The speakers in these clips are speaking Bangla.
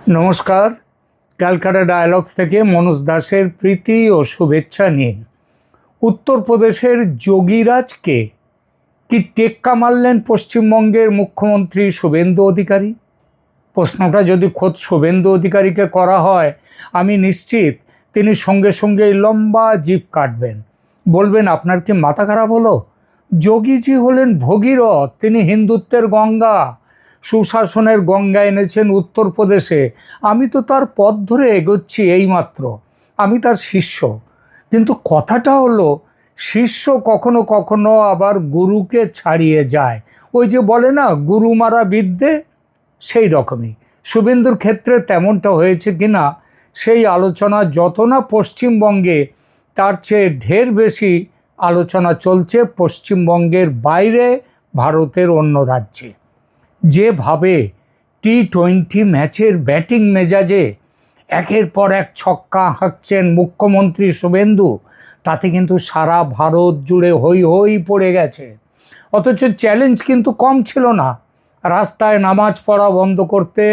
নমস্কার। ক্যালকাটা ডায়ালগস থেকে মনোজ দাসের প্রীতি ও শুভেচ্ছা নিন। উত্তরপ্রদেশের যোগীরাজকে কি টেক্কা মারলেন পশ্চিমবঙ্গের মুখ্যমন্ত্রী শুভেন্দু অধিকারী? প্রশ্নটা যদি খোদ শুভেন্দু অধিকারীকে করা হয়, আমি নিশ্চিত তিনি সঙ্গে সঙ্গে লম্বা জিভ কাটবেন, বলবেন আপনার কি মাথা খারাপ হলো? যোগীজি হলেন ভগীরথ, তিনি হিন্দুত্বের গঙ্গা, সুশাসনের গঙ্গা এনেছেন উত্তরপ্রদেশে। আমি তো তার পথ ধরে এগোচ্ছি এইমাত্র, আমি তার শিষ্য। কিন্তু কথাটা হলো, শিষ্য কখনো কখনো আবার গুরুকে ছাড়িয়ে যায়। ওই যে বলে না, গুরু মারা বিদ্যে, সেই রকমই শুভেন্দুর ক্ষেত্রে তেমনটা হয়েছে কিনা সেই আলোচনা যত না পশ্চিমবঙ্গে, তার চেয়ে ঢের বেশি আলোচনা চলছে পশ্চিমবঙ্গের বাইরে, ভারতের অন্য রাজ্যে। যেভাবে টি-20 ম্যাচের ব্যাটিং মেজাজে একের পর এক ছক্কা হাঁকছেন মুখ্যমন্ত্রী শুভেন্দু, তাতে কিন্তু সারা ভারত জুড়ে হই হই পড়ে গেছে। অথচ চ্যালেঞ্জ কিন্তু কম ছিল না। রাস্তায় নামাজ পড়া বন্ধ করতে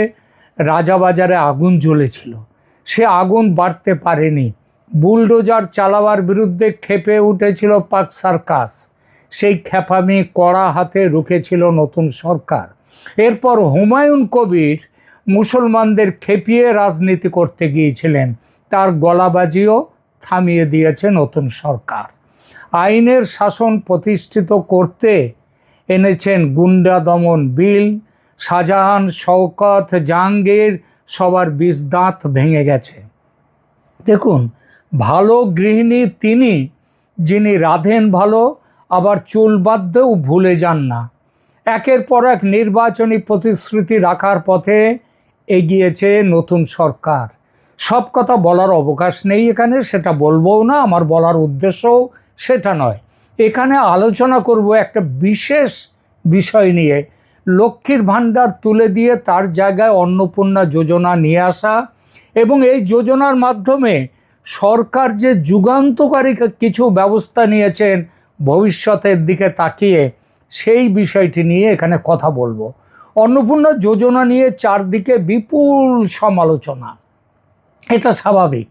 রাজাবাজারে আগুন জ্বলেছিল, সে আগুন বাড়তে পারেনি। বুলডোজার চালাবার বিরুদ্ধে ক্ষেপে উঠেছিল পাক সার্কাস, সেই ক্ষেপামি কড়া হাতে রুখেছিল নতুন সরকার। এরপর হুমায়ুন কবির মুসলমানদের খেপিয়ে রাজনীতি করতে গিয়েছিলেন, তার গলাবাজিও থামিয়ে দিয়েছে নতুন সরকার। আইনের শাসন প্রতিষ্ঠিত করতে এনেছেন গুন্ডা দমন বিল। শাহজাহান, শওকত, জাহাঙ্গীর সবার বিষ দাঁত ভেঙে গেছে। দেখুন, ভালো গৃহিণী তিনি, যিনি রাঁধেন ভালো, আবার চুল বাঁধতেও ভুলে যান না। একের পর এক নির্বাচনী প্রতিশ্রুতি রাখার পথে এগিয়েছে নতুন সরকার। সব কথা বলার অবকাশ নেই এখানে, সেটা বলবোও না, আমার বলার উদ্দেশ্যও সেটা নয়। এখানে আলোচনা করব একটা বিশেষ বিষয় নিয়ে, লক্ষ্মীর ভাণ্ডার তুলে দিয়ে তার জায়গায় অন্নপূর্ণা যোজনা নিয়ে আসা, এবং এই যোজনার মাধ্যমে সরকার যে যুগান্তকারী কিছু ব্যবস্থা নিয়েছেন ভবিষ্যতের দিকে তাকিয়ে, সেই বিষয়টি নিয়ে এখানে কথা বলবো। অন্নপূর্ণা যোজনা নিয়ে চারদিকে বিপুল সমালোচনা, এটা স্বাভাবিক।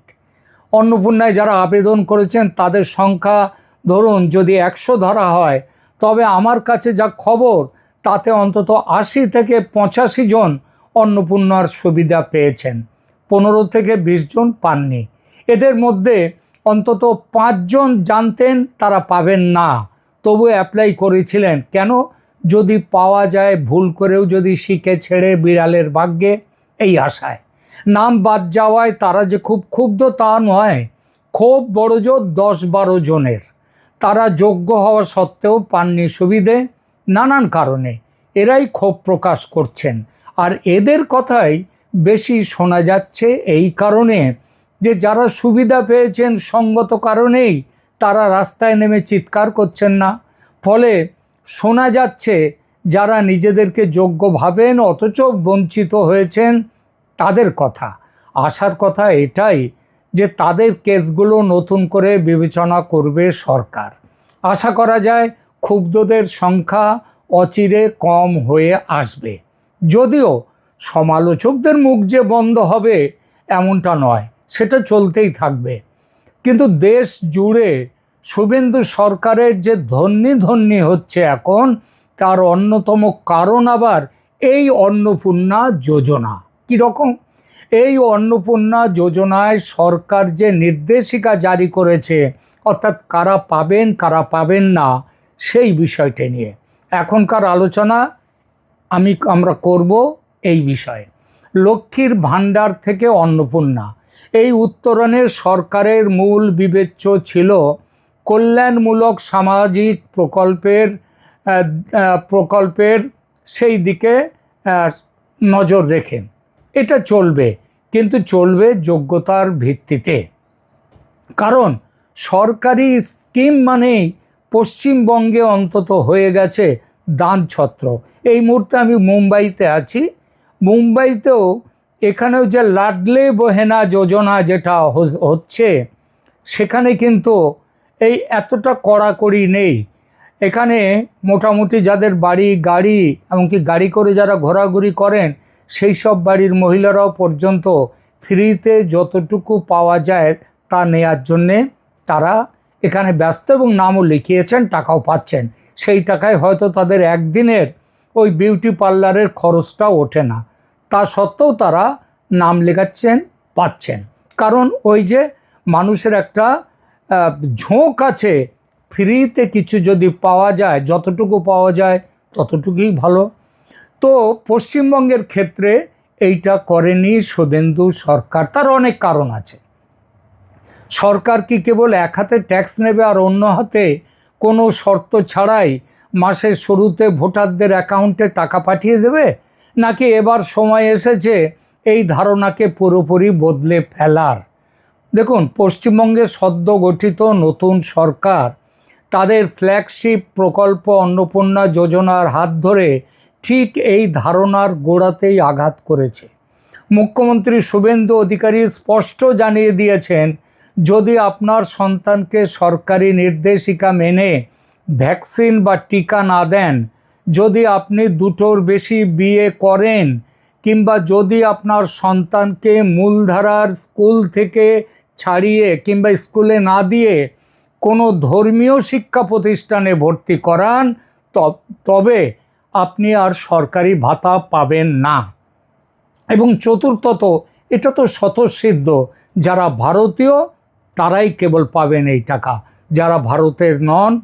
অন্নপূর্ণায় যারা আবেদন করেছেন তাদের সংখ্যা ধরুন যদি 100 ধরা হয়, তবে আমার কাছে যা খবর তাতে অন্তত 80 থেকে 85 জন অন্নপূর্ণার সুবিধা পেয়েছেন, 15 থেকে 20 জন পাননি। এদের মধ্যে অন্তত 5 জন জানতেন তারা পাবেন না, তবু অ্যাপ্লাই করেছিলেন। কেন? যদি পাওয়া যায়, ভুল করেও যদি শিখে ছেড়ে বিড়ালের ভাগ্যে, এই আশায়। নাম বাদ যাওয়ায় তারা যে খুব ক্ষুব্ধ তা নয়, খুব বড় জোর 10-12 জনের। তারা যোগ্য হওয়া সত্ত্বেও পাননি সুবিধে নানান কারণে, এরাই ক্ষোভ প্রকাশ করছেন। আর এদের কথাই বেশি শোনা যাচ্ছে এই কারণে যে যারা সুবিধা পেয়েছেন সঙ্গত কারণেই তারা রাস্তায় নেমে চিৎকার করছেন না। ফলে শোনা যাচ্ছে যারা নিজেদেরকে যোগ্য ভাবেন অথচ বঞ্চিত হয়েছেন তাদের কথা। আশার কথা এটাই যে তাদের কেসগুলো নতুন করে বিবেচনা করবে সরকার। আশা করা যায় ক্ষুব্ধদের সংখ্যা অচিরে কম হয়ে আসবে। যদিও সমালোচকদের মুখ যে বন্ধ হবে এমনটা নয়, সেটা চলতেই থাকবে। কিন্তু দেশ জুড়ে শুভেন্দু সরকারের যে ধ্বনি হচ্ছে এখন, তার অন্যতম কারণ আবার এই অন্নপূর্ণা যোজনা। কীরকম? এই অন্নপূর্ণা যোজনায় সরকার যে নির্দেশিকা জারি করেছে, অর্থাৎ কারা পাবেন কারা পাবেন না, সেই বিষয়টি নিয়ে এখনকার আলোচনা আমরা করব। এই বিষয়ে লক্ষ্মীর ভাণ্ডার থেকে অন্নপূর্ণা, এই উত্তরণে সরকারের মূল বিবেচ্য ছিল কল্যাণমূলক সামাজিক প্রকল্পের সেই দিকে নজর রেখে এটা চলবে, কিন্তু চলবে যোগ্যতার ভিত্তিতে। কারণ সরকারি স্কিম মানেই পশ্চিমবঙ্গে অন্তত হয়ে গেছে দানছত্র। এই মুহূর্তে আমি মুম্বাইতে আছি, মুম্বাইতেও এখানেও যে লাডলে বহেনা যোজনা যেটা হচ্ছে, সেখানে কিন্তু এই এতটা কড়াকড়ি নেই। এখানে মোটামুটি যাদের বাড়ি গাড়ি, এমনকি গাড়ি করে যারা ঘোরাঘুরি করেন, সেই সব বাড়ির মহিলারাও পর্যন্ত ফ্রিতে যতটুকু পাওয়া যায় তা নেয়ার জন্যে তারা এখানে ব্যস্ত এবং নামও লিখিয়েছেন, টাকাও পাচ্ছেন। সেই টাকায় হয়তো তাদের একদিনের ওই বিউটি পার্লারের খরচটাও ওঠে না, তা সত্ত্বেও তারা নাম লেখাচ্ছেন, পাচ্ছেন। কারণ ওই যে মানুষের একটা ঝোঁক আছে, ফ্রিতে কিছু যদি পাওয়া যায়, যতটুকু পাওয়া যায় ততটুকুই ভালো। তো পশ্চিমবঙ্গের ক্ষেত্রে এইটা করেনি শুভেন্দু সরকার। তার অনেক কারণ আছে। সরকার কি কেবল এক হাতে ট্যাক্স নেবে আর অন্য হাতে কোনো শর্ত ছাড়াই মাসের শুরুতে ভোটারদের অ্যাকাউন্টে টাকা পাঠিয়ে দেবে? নাকি এবার সময় এসেছে এই ধারণাকে পুরোপুরি বদলে ফেলার? দেখুন, পশ্চিমবঙ্গে সদ্য গঠিত নতুন সরকার তাদের ফ্ল্যাগশিপ প্রকল্প অন্নপূর্ণা যোজনার হাত ধরে ঠিক এই ধারণার গোড়াতেই আঘাত করেছে। মুখ্যমন্ত্রী শুভেন্দু অধিকারী স্পষ্ট জানিয়ে দিয়েছেন, যদি আপনার সন্তানকে সরকারি নির্দেশিকা মেনে ভ্যাকসিন বা টিকা না দেন, যদি আপনি দুটোর বেশি বিয়ে করেন, কিংবা যদি আপনার সন্তানকে মূলধারার স্কুল থেকে ছাড়িয়ে কিংবা স্কুলে না দিয়ে কোনো ধর্মীয় শিক্ষা প্রতিষ্ঠানে ভর্তি করান, তবে আপনি আর সরকারি ভাতা পাবেন না। এবং চতুর্থত, এটা তো স্বতঃসিদ্ধ, যারা ভারতীয় তারাই কেবল পাবেন এই টাকা, যারা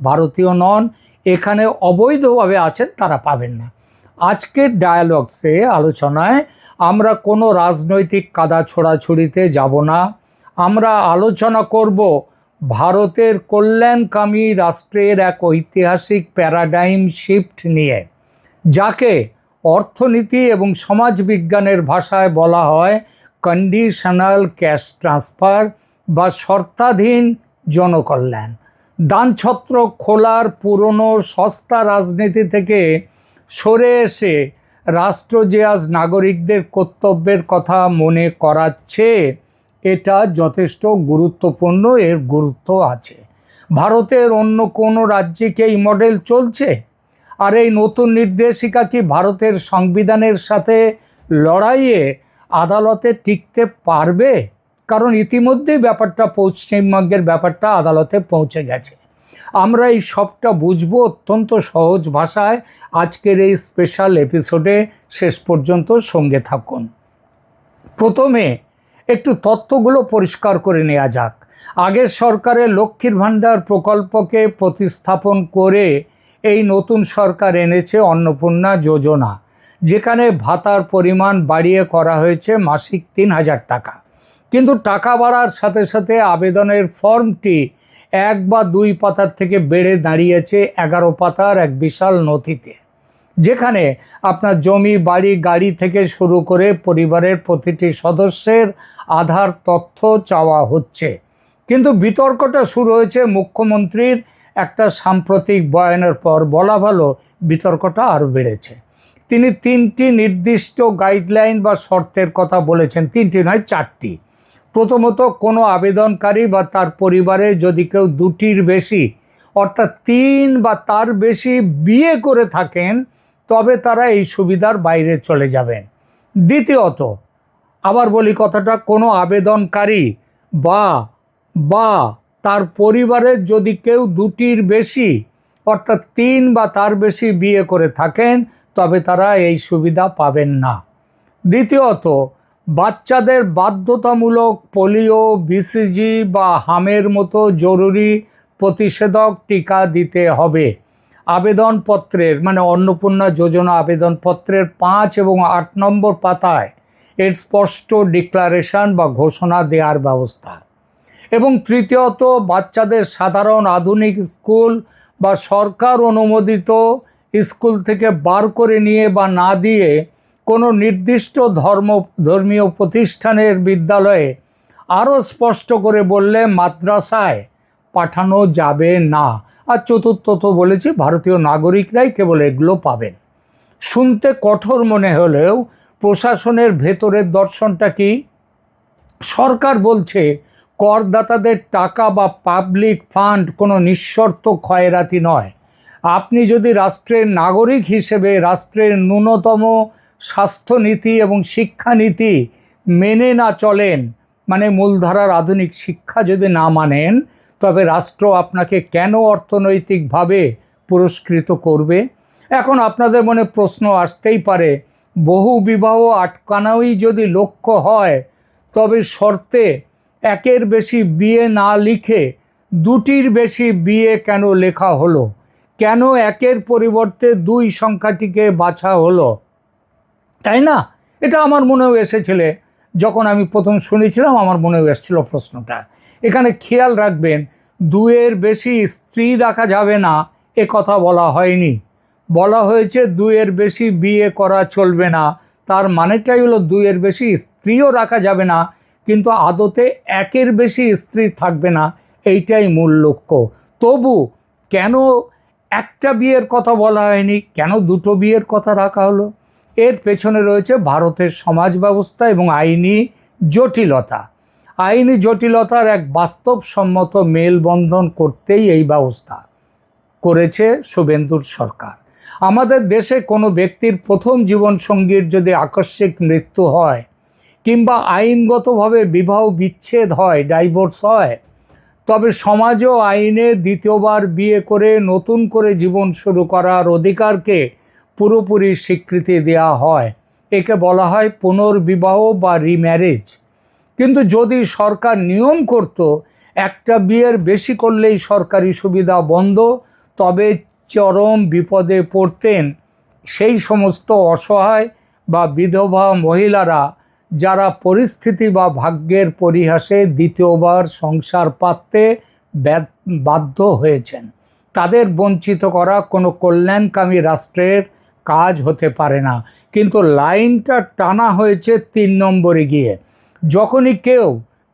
ভারতীয় নন, এখানে অবৈধভাবে আছেন, তারা পাবেন না। আজকের ডায়ালগসে, আলোচনায় আমরা কোনো রাজনৈতিক কাদা ছোড়াছুড়িতে যাব না। আমরা আলোচনা করব ভারতের কল্যাণকামী রাষ্ট্রের এক ঐতিহাসিক প্যারাডাইম শিফট নিয়ে, যাকে অর্থনীতি এবং সমাজবিজ্ঞানের ভাষায় বলা হয় কন্ডিশনাল ক্যাশ ট্রান্সফার বা শর্তাধীন জনকল্যাণ। দানছত্র খোলার পুরনো সস্তা রাজনীতি থেকে সরে এসে রাষ্ট্র যে আজ নাগরিকদের কর্তব্যের কথা মনে করাচ্ছে, এটা যথেষ্ট গুরুত্বপূর্ণ। এর গুরুত্ব আছে। ভারতের অন্য কোনো রাজ্যে কি এই মডেল চলছে? আর এই নতুন নির্দেশিকা কি ভারতের সংবিধানের সাথে লড়াইয়ে আদালতে টিকতে পারবে? কারণ ইতিমধ্যেই পশ্চিমবঙ্গের ব্যাপারটা আদালতে পৌঁছে গেছে। আমরা এই সবটা বুঝবো অত্যন্ত সহজ ভাষায় আজকের এই স্পেশাল এপিসোডে। শেষ পর্যন্ত সঙ্গে থাকুন। প্রথমে একটু তথ্যগুলো পরিষ্কার করে নেওয়া যাক। আগের সরকারের লক্ষ্মীর ভাণ্ডার প্রকল্পকে প্রতিস্থাপন করে এই নতুন সরকার এনেছে অন্নপূর্ণা যোজনা, যেখানে ভাতার পরিমাণ বাড়িয়ে করা হয়েছে মাসিক ৩,০০০ টাকা। কিন্তু টাকা বাড়ার সাথে সাথে আবেদনের ফর্মটি 1 বা 2 পাতার থেকে বেড়ে দাঁড়িয়েছে 11 পাতার এক বিশাল নথিতে, যেখানে আপনার জমি, বাড়ি, গাড়ি থেকে শুরু করে পরিবারের প্রতিটি সদস্যের আধার তথ্য চাওয়া হচ্ছে। কিন্তু বিতর্কটা শুরু হয়েছে মুখ্যমন্ত্রীর একটা সাম্প্রতিক বয়ানের পর। বলা ভালো, বিতর্কটা আরও বেড়েছে। তিনি 3টি নির্দিষ্ট গাইডলাইন বা শর্তের কথা বলেছেন। 3টি নয়, 4টি। প্রথমত, কোনো আবেদনকারী বা তার পরিবারে যদি কেউ 2টির বেশি অর্থাৎ 3 বা তার বেশি বিয়ে করে থাকেন, তবে তারা এই সুবিধার বাইরে চলে যাবেন। দ্বিতীয়ত, আবার বলি কথাটা, কোনো আবেদনকারী বা তার পরিবারের যদি কেউ 2টির বেশি অর্থাৎ 3 বা তার বেশি বিয়ে করে থাকেন, তবে তারা এই সুবিধা পাবেন না। দ্বিতীয়ত, বাচ্চাদের বাধ্যতামূলক পোলিও, বিসিজি বা হামের মতো জরুরি প্রতিষেধক টিকা দিতে হবে। আবেদনপত্রের, মানে অন্নপূর্ণা যোজনা আবেদনপত্রের 5 এবং 8 নম্বর পাতায় এর স্পষ্ট ডিক্লারেশন বা ঘোষণা দেওয়ার ব্যবস্থা। এবং তৃতীয়ত, বাচ্চাদের সাধারণ আধুনিক স্কুল বা সরকার অনুমোদিত স্কুল থেকে বার করে নিয়ে বা না দিয়ে কোনো নির্দিষ্ট ধর্মীয় প্রতিষ্ঠানের বিদ্যালয়ে, আরও স্পষ্ট করে বললে মাদ্রাসায় পাঠানো যাবে না। আর চতুর্থত বলেছি, ভারতীয় নাগরিকরাই কেবল এগুলো পাবেন। শুনতে কঠোর মনে হলেও প্রশাসনের ভেতরের দর্শনটা কি? সরকার বলছে করদাতাদের টাকা বা পাবলিক ফান্ড কোনো নিঃশর্ত খয়রাতি নয়। আপনি যদি রাষ্ট্রের নাগরিক হিসেবে রাষ্ট্রের ন্যূনতম স্বাস্থ্যনীতি এবং শিক্ষানীতি মেনে না চলেন, মানে মূলধারার আধুনিক শিক্ষা যদি না মানেন, তবে রাষ্ট্র আপনাকে কেন অর্থনৈতিকভাবে পুরস্কৃত করবে? এখন আপনাদের মনে প্রশ্ন আসতেই পারে, বহু বিবাহ আটকানোই যদি লক্ষ্য হয়, তবে শর্তে একের বেশি বিয়ে না লিখে দুটির বেশি বিয়ে কেন লেখা হলো? কেন একের পরিবর্তে দুই সংখ্যাটিকে বাছা হলো? তাই না? এটা আমার মনেও এসেছিল, যখন আমি প্রথম শুনেছিলাম আমার মনেও এসেছিল প্রশ্নটা। এখানে খেয়াল রাখবেন, দুইয়ের বেশি স্ত্রী রাখা যাবে না এ কথা বলা হয়নি, বলা হয়েছে দুইয়ের বেশি বিয়ে করা চলবে না। তার মানেটাই হলো দুইয়ের বেশি স্ত্রীও রাখা যাবে না, কিন্তু আদতে একের বেশি স্ত্রী থাকবে না, এইটাই মূল লক্ষ্য। তবু কেন একটা বিয়ের কথা বলা হয়নি, কেন দুটো বিয়ের কথা রাখা হলো? এর পেছনে রয়েছে ভারতের সমাজ ব্যবস্থা এবং আইনি জটিলতা। আইনি জটিলতার এক বাস্তবসম্মত মেলবন্ধন করতেই এই ব্যবস্থা করেছে শুভেন্দুর সরকার। আমাদের দেশে কোনো ব্যক্তির প্রথম জীবনসঙ্গীর যদি আকস্মিক মৃত্যু হয় কিংবা আইনগতভাবে বিবাহ বিচ্ছেদ হয়, ডাইভোর্স হয়, তবে সমাজ ও আইনে দ্বিতীয়বার বিয়ে করে নতুন করে জীবন শুরু করার অধিকারকে পুরোপুরি স্বীকৃতি দেওয়া হয়। একে বলা হয় পুনর্বিবাহ বা রিম্যারেজ। কিন্তু যদি সরকার নিয়ম করত একটা বিয়ের বেশি করলেই সরকারি সুবিধা বন্ধ, তবে চরম বিপদে পড়তেন সেই সমস্ত অসহায় বা বিধবা মহিলারা যারা পরিস্থিতি বা ভাগ্যের পরিহাসে দ্বিতীয়বার সংসার পাততে বাধ্য হয়েছেন। তাদের বঞ্চিত করা কোনো কল্যাণকামী রাষ্ট্রের কাজ হতে পারে না। কিন্তু লাইনটা টানা হয়েছে 3 নম্বরে গিয়ে। যখনই কেউ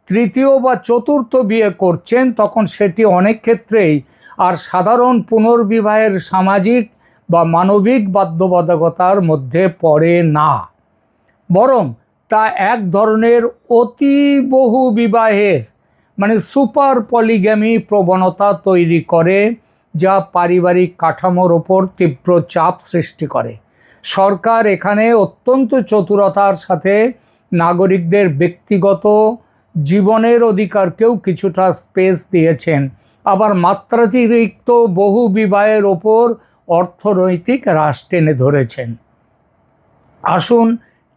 তৃতীয় বা চতুর্থ বিয়ে করছেন, তখন সেটি অনেক ক্ষেত্রেই আর সাধারণ পুনর্বিবাহের সামাজিক বা মানবিক বাধ্যবাধকতার মধ্যে পড়ে না, বরং তা এক ধরনের অতি বহু বিবাহের মানে সুপার পলিগ্যামি প্রবণতা তৈরি করে, যা পারিবারিক কাঠামোর ওপর তীব্র চাপ সৃষ্টি করে। সরকার এখানে অত্যন্ত চতুরতার সাথে নাগরিকদের ব্যক্তিগত জীবনের অধিকারকেও কিছুটা স্পেস দিয়েছেন, আবার মাত্রাতিরিক্ত বহু বিবাহের ওপর অর্থনৈতিক হ্রাস টেনে ধরেছেন। আসুন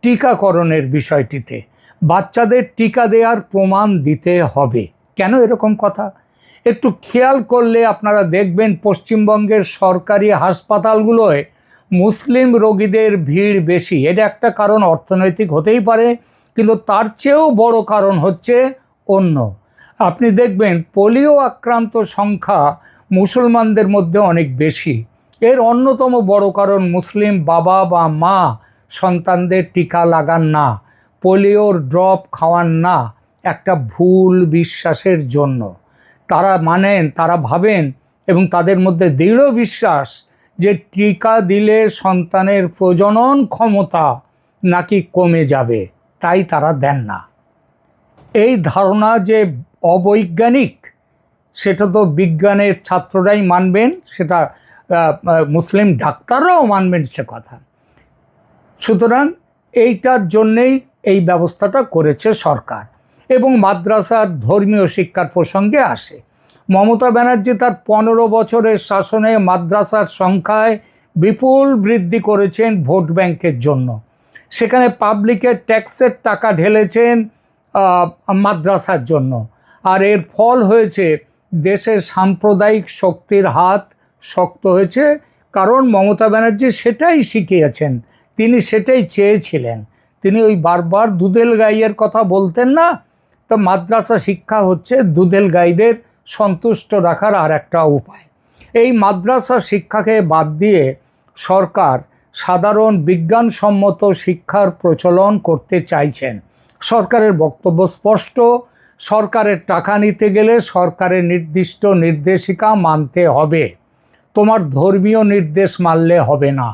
টিকাকরণের বিষয়টিতে। বাচ্চাদের টিকা দেওয়ার প্রমাণ দিতে হবে, কেন এরকম কথা? একটু খেয়াল করলে আপনারা দেখবেন পশ্চিমবঙ্গের সরকারি হাসপাতালগুলোয় মুসলিম রোগীদের ভিড় বেশি। এটা একটা কারণ অর্থনৈতিক হতেই পারে, কিন্তু তার চেয়েও বড় কারণ হচ্ছে অন্য। আপনি দেখবেন পোলিও আক্রান্ত সংখ্যা মুসলমানদের মধ্যে অনেক বেশি। এর অন্যতম বড় কারণ মুসলিম বাবা বা মা সন্তানদের টিকা লাগান না, পোলিওর ড্রপ খাওয়ান না, একটা ভুল বিশ্বাসের জন্য। তারা ভাবেন এবং তাদের মধ্যে দৃঢ় বিশ্বাস যে টিকা দিলে সন্তানের প্রজনন ক্ষমতা নাকি কমে যাবে, তাই তারা দেন না। এই ধারণা যে অবৈজ্ঞানিক, সেটা তো বিজ্ঞানের ছাত্ররাই মানবেন, সেটা মুসলিম ডাক্তাররাও মানবেন সে কথা। সুতরাং এইটার জন্যেই এই ব্যবস্থাটা করেছে সরকার। এবং মাদ্রাসার ধর্মীয় শিক্ষার প্রসঙ্গে আসে, মমতা ব্যানার্জি তার 15 বছরের শাসনে মাদ্রাসার সংখ্যায় বিপুল বৃদ্ধি করেছেন ভোট ব্যাংকের জন্য। সেখানে পাবলিকের ট্যাক্সের টাকা ঢেলেছেন মাদ্রাসার জন্য, আর এর ফল হয়েছে দেশের সাম্প্রদায়িক শক্তির হাত শক্ত হয়েছে। কারণ মমতা ব্যানার্জি সেটাই শিখিয়েছেন, তিনি সেটাই চেয়েছিলেন। তিনি ওই বারবার দুধেল গাইয়ের কথা বলতেন না, তো মাদ্রাসা শিক্ষা হচ্ছে দুধেল গাইদের সন্তুষ্ট রাখার আর একটা উপায়। এই মাদ্রাসা শিক্ষাকে বাদ দিয়ে সরকার সাধারণ বিজ্ঞানসম্মত শিক্ষার প্রচলন করতে চাইছেন। সরকারের বক্তব্য স্পষ্ট, সরকারের টাকা নিতে গেলে সরকারের নির্দিষ্ট নির্দেশিকা মানতে হবে, তোমার ধর্মীয় নির্দেশ মানলে হবে না।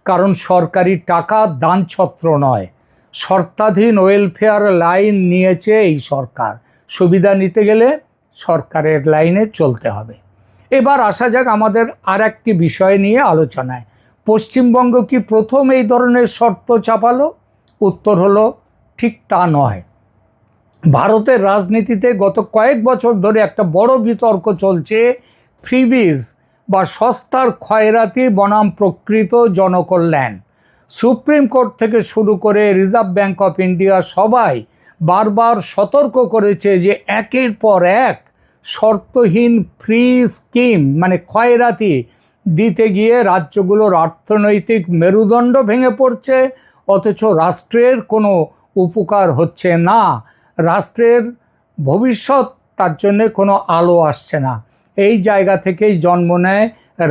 কারণ সরকারি টাকা দানছত্র নয়, শর্তাধীন ওয়েলফেয়ার লাইন নিয়েছে এই সরকার। সুবিধা নিতে গেলে সরকারের লাইনে চলতে হবে। এবার আসা যাক আমাদের আর একটি বিষয় নিয়ে আলোচনায়। পশ্চিমবঙ্গ কি প্রথম এই ধরনের শর্ত চাপালো? উত্তর হলো ঠিক তা নয়। ভারতের রাজনীতিতে গত কয়েক বছর ধরে একটা বড় বিতর্ক চলছে ফ্রিবিজ বা সস্তার খয়রাতি বনাম প্রকৃত জনকল্যাণ। সুপ্রিম কোর্ট থেকে শুরু করে রিজার্ভ ব্যাঙ্ক অফ ইন্ডিয়া সবাই বারবার সতর্ক করেছে যে একের পর এক শর্তহীন ফ্রি স্কিম মানে খয়রাতি দিতে গিয়ে রাজ্যগুলোর অর্থনৈতিক মেরুদণ্ড ভেঙে পড়ছে, অথচ রাষ্ট্রের কোনো উপকার হচ্ছে না, রাষ্ট্রের ভবিষ্যৎ তার জন্যে কোনো আলো আসছে না। এই জায়গা থেকেই জন্ম নেয়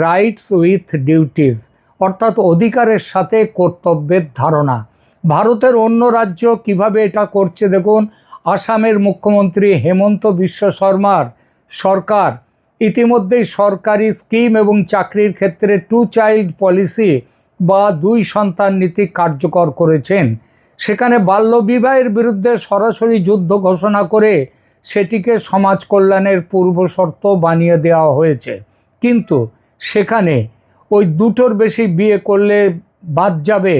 রাইটস উইথ ডিউটিস, অর্থাৎ অধিকারের সাথে কর্তব্যের ধারণা। ভারতের অন্য রাজ্য কিভাবে এটা করছে দেখুন। আসামের মুখ্যমন্ত্রী হেমন্ত বিশ্ব শর্মার সরকার ইতিমধ্যেই সরকারি স্কিম এবং চাকরির ক্ষেত্রে 2 চাইল্ড পলিসি বা 2 সন্তান নীতি কার্যকর করেছেন। সেখানে বাল্যবিবাহের বিরুদ্ধে সরাসরি যুদ্ধ ঘোষণা করে সেটিকে সমাজ কল্যাণের পূর্বশর্ত বানিয়ে দেওয়া হয়েছে। কিন্তু সেখানে ওই 2টোর বেশি বিয়ে করলে বাদ যাবে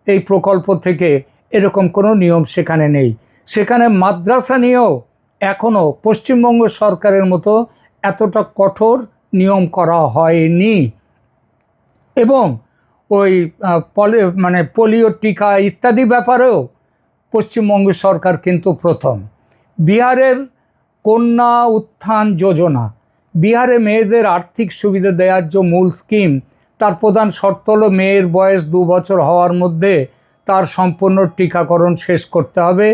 এই প্রকল্প থেকে, এরকম কোনো নিয়ম সেখানে নেই। সেখানে মাদ্রাসা নিয়েও এখনও পশ্চিমবঙ্গ সরকারের মতো এতটা কঠোর নিয়ম করা হয়নি। এবং ওই পোলিও টিকা ইত্যাদি ব্যাপারেও পশ্চিমবঙ্গ সরকার কিন্তু প্রথম। বিহারের কন্যা উত্থান যোজনা, বিহারে মেয়েদের আর্থিক সুবিধা দেওয়ার যে মূল স্কিম, তার প্রধান শর্ত হলো মেয়ের বয়স 2 বছর হওয়ার মধ্যে তার সম্পূর্ণ টিকাকরণ শেষ করতে হবে,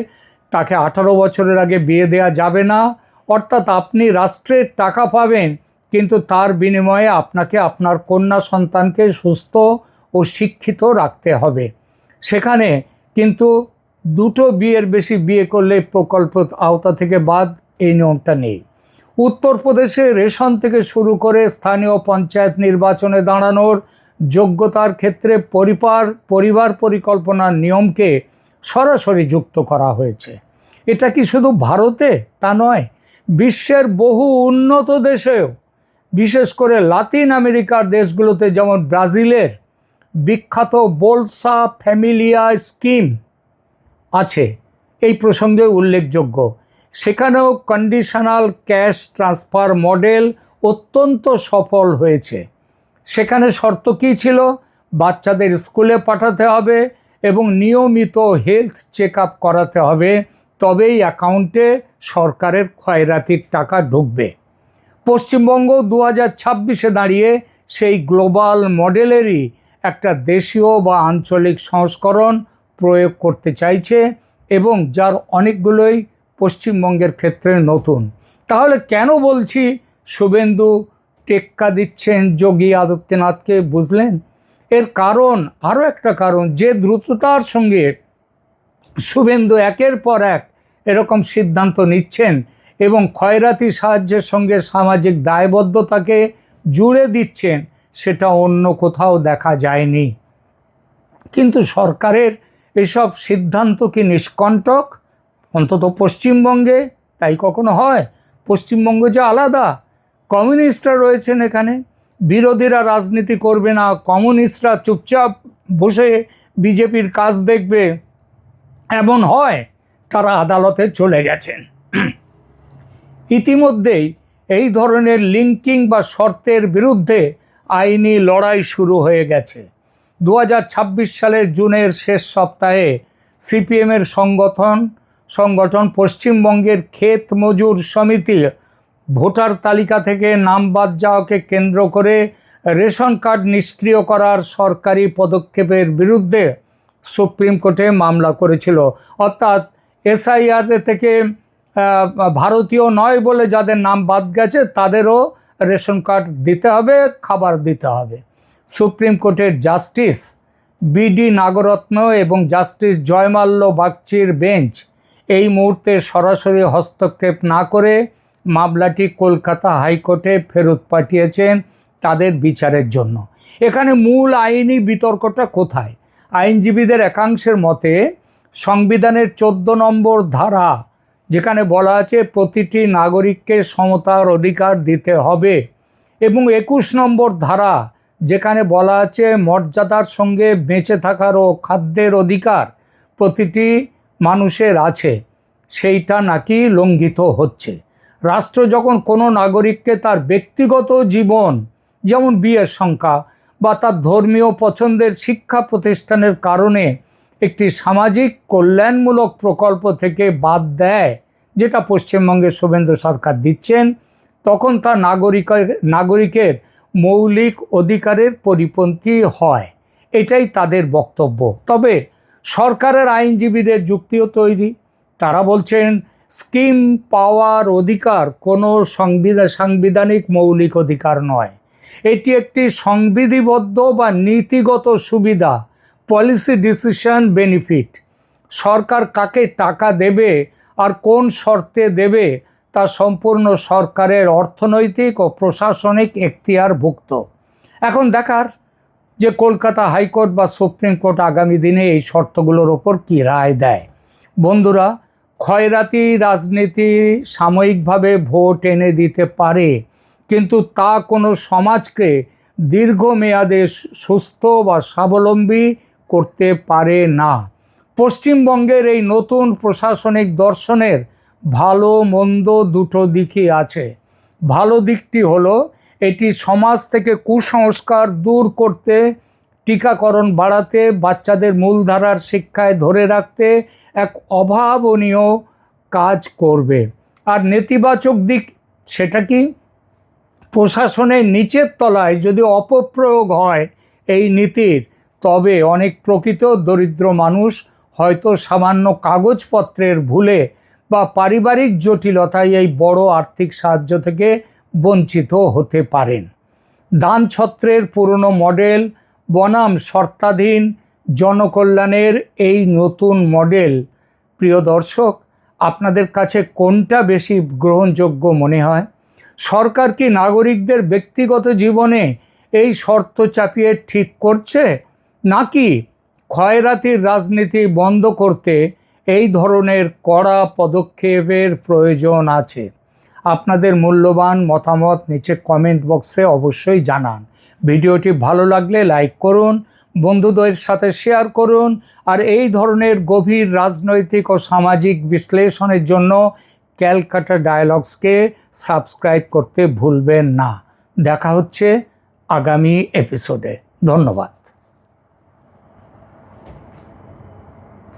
তাকে 18 বছরের আগে বিয়ে দেওয়া যাবে না। অর্থাৎ আপনি রাষ্ট্রের টাকা পাবেন, কিন্তু তার বিনিময়ে আপনাকে আপনার কন্যা সন্তানকে সুস্থ ও শিক্ষিত রাখতে হবে। সেখানে কিন্তু 2টো বিয়ের বেশি বিয়ে করলে প্রকল্প আওতা থেকে বাদ, এই নিয়মটা নেই। উত্তরপ্রদেশে রেশন থেকে শুরু করে স্থানীয় পঞ্চায়েত নির্বাচনে দাঁড়ানোর যোগ্যতার ক্ষেত্রে পরিবার পরিকল্পনার নিয়মকে সরাসরি যুক্ত করা হয়েছে। এটা কি শুধু ভারতে? তা নয়, বিশ্বের বহু উন্নত দেশেও, বিশেষ করে লাতিন আমেরিকার দেশগুলোতে, যেমন ব্রাজিলের বিখ্যাত বোলসা ফ্যামিলিয়া স্কিম আছে এই প্রসঙ্গে উল্লেখযোগ্য। সেখানেও কন্ডিশনাল ক্যাশ ট্রান্সফার মডেল অত্যন্ত সফল হয়েছে। সেখানে শর্ত কী ছিল? বাচ্চাদের স্কুলে পাঠাতে হবে এবং নিয়মিত হেলথ চেক আপ করাতে হবে, তবেই অ্যাকাউন্টে সরকারের খয়রাতির টাকা ঢুকবে। পশ্চিমবঙ্গ 2026-এ দাঁড়িয়ে সেই গ্লোবাল মডেলেরই একটা দেশীয় বা আঞ্চলিক সংস্করণ প্রয়োগ করতে চাইছে, এবং যার অনেকগুলোই পশ্চিমবঙ্গের ক্ষেত্রে নতুন। তাহলে কেন বলছি শুভেন্দু টেক্কা দিচ্ছেন যোগী আদিত্যনাথকে? বুঝলেন এর কারণ? আরও একটা কারণ, যে দ্রুততার সঙ্গে শুভেন্দু একের পর এক এরকম সিদ্ধান্ত নিচ্ছেন এবং খয়রাতি সাহায্যের সঙ্গে সামাজিক দায়বদ্ধতাকে জুড়ে দিচ্ছেন, সেটা অন্য কোথাও দেখা যায়নি। কিন্তু সরকারের এসব সিদ্ধান্ত কি নিষ্কণ্টক? অন্তত পশ্চিমবঙ্গে তাই কখনো হয়? পশ্চিমবঙ্গ যে আলাদা, কমিউনিস্টরা রয়েছেন এখানে, বিরোধীরা রাজনীতি করবে না, কমিউনিস্টরা চুপচাপ বসে বিজেপির কাজ দেখবে, এমন হয় তারা আদালতে চলে গেছেন। ইতিমধ্যেই এই ধরনের লিঙ্কিং বা শর্তের বিরুদ্ধে আইনি লড়াই শুরু হয়ে গেছে। 2026 সালের জুনের শেষ সপ্তাহে সিপিএমের সংগঠন পশ্চিমবঙ্গের ক্ষেত মজুর সমিতি ভোটার তালিকা থেকে নাম বাদ যাওয়াকে কেন্দ্র করে রেশন কার্ড নিষ্ক্রিয় করার সরকারি পদক্ষেপের বিরুদ্ধে সুপ্রিম কোর্টে মামলা করেছিল। অর্থাৎ এসআইআর থেকে ভারতীয় নয় বলে যাদের নাম বাদ গেছে তাদেরও রেশন কার্ড দিতে হবে, খাবার দিতে হবে। সুপ্রিম কোর্টের জাস্টিস বিডি নাগরত্ন এবং জাস্টিস জয়মাল্য বাগচির বেঞ্চ এই মুহূর্তে সরাসরি হস্তক্ষেপ না করে মামলাটি কলকাতা হাইকোর্টে ফেরত পাঠিয়েছেন তাদের বিচারের জন্য। এখানে মূল আইনি বিতর্কটা কোথায়? আইনজীবীদের একাংশের মতে সংবিধানের 14 নম্বর ধারা, যেখানে বলা আছে প্রতিটি নাগরিককে সমতার অধিকার দিতে হবে, এবং 21 নম্বর ধারা, যেখানে বলা আছে মর্যাদার সঙ্গে বেঁচে থাকার ও খাদ্যের অধিকার প্রতিটি মানুষের আছে, সেইটা নাকি লঙ্ঘিত হচ্ছে। রাষ্ট্র যখন কোনো নাগরিককে তার ব্যক্তিগত জীবন, যেমন বিয়ের সংখ্যা বা তার ধর্মীয় পছন্দের শিক্ষা প্রতিষ্ঠানের কারণে একটি সামাজিক কল্যাণমূলক প্রকল্প থেকে বাদ দেয়, যেটা পশ্চিমবঙ্গের শুভেন্দু সরকার দিচ্ছেন, তখন তা নাগরিকের মৌলিক অধিকারের পরিপন্থী হয়। এটাই তাদের বক্তব্য। তবে সরকারের আইনজীবীদের যুক্তিও তৈরি। তারা বলছেন স্কিম পাওয়ার অধিকার কোনো সাংবিধানিক মৌলিক অধিকার নয়, এটি একটি সংবিধিবদ্ধ বা নীতিগত সুবিধা, পলিসি ডিসিশন বেনিফিট। সরকার কাকে টাকা দেবে আর কোন শর্তে দেবে তা সম্পূর্ণ সরকারের অর্থনৈতিক ও প্রশাসনিক এখতিয়ারভুক্ত। এখন দেখার যে কলকাতা হাইকোর্ট বা সুপ্রিম কোর্ট আগামী দিনে এই শর্তগুলোর ওপর কী রায় দেয়। বন্ধুরা, খয়রাতি রাজনীতি সাময়িকভাবে ভোট এনে দিতে পারে, কিন্তু তা কোনো সমাজকে দীর্ঘমেয়াদে সুস্থ বা স্বাবলম্বী করতে পারে না। পশ্চিমবঙ্গের এই নতুন প্রশাসনিক দর্শনের ভালো মন্দ দুটো দিকই আছে। ভালো দিকটি হলো এটি সমাজ থেকে কুসংস্কার দূর করতে, টিকাকরণ বাড়াতে, বাচ্চাদের মূলধারার শিক্ষায় ধরে রাখতে এক অভাবনীয় কাজ করবে। আর নেতিবাচক দিক সেটা কি? প্রশাসনের নিচের তলায় যদি অপপ্রয়োগ হয় এই নীতির, তবে অনেক প্রকৃত দরিদ্র মানুষ হয়তো সামান্য কাগজপত্রের ভুলে বা পারিবারিক জটিলতায় এই বড় আর্থিক সাহায্য থেকে বঞ্চিত হতে পারেন। দানছত্রের পুরনো মডেল বনাম শর্তাধীন জনকল্যাণের এই নতুন মডেল, প্রিয় দর্শক, আপনাদের কাছে কোনটা বেশি গ্রহণযোগ্য মনে হয়? সরকার কি নাগরিকদের ব্যক্তিগত জীবনে এই শর্ত চাপিয়ে ঠিক করছে, নাকি খয়রাতির রাজনীতি বন্ধ করতে এই ধরনের কড়া পদক্ষেপের প্রয়োজন আছে? আপনাদের মূল্যবান মতামত নিচে কমেন্ট বক্সে অবশ্যই জানান। ভিডিওটি ভালো লাগলে লাইক করুন, বন্ধুদের সাথে শেয়ার করুন, আর এই ধরনের গভীর রাজনৈতিক ও সামাজিক বিশ্লেষণের জন্য ক্যালকাটা ডায়ালগসকে সাবস্ক্রাইব করতে ভুলবেন না। দেখা হচ্ছে আগামী এপিসোডে। ধন্যবাদ।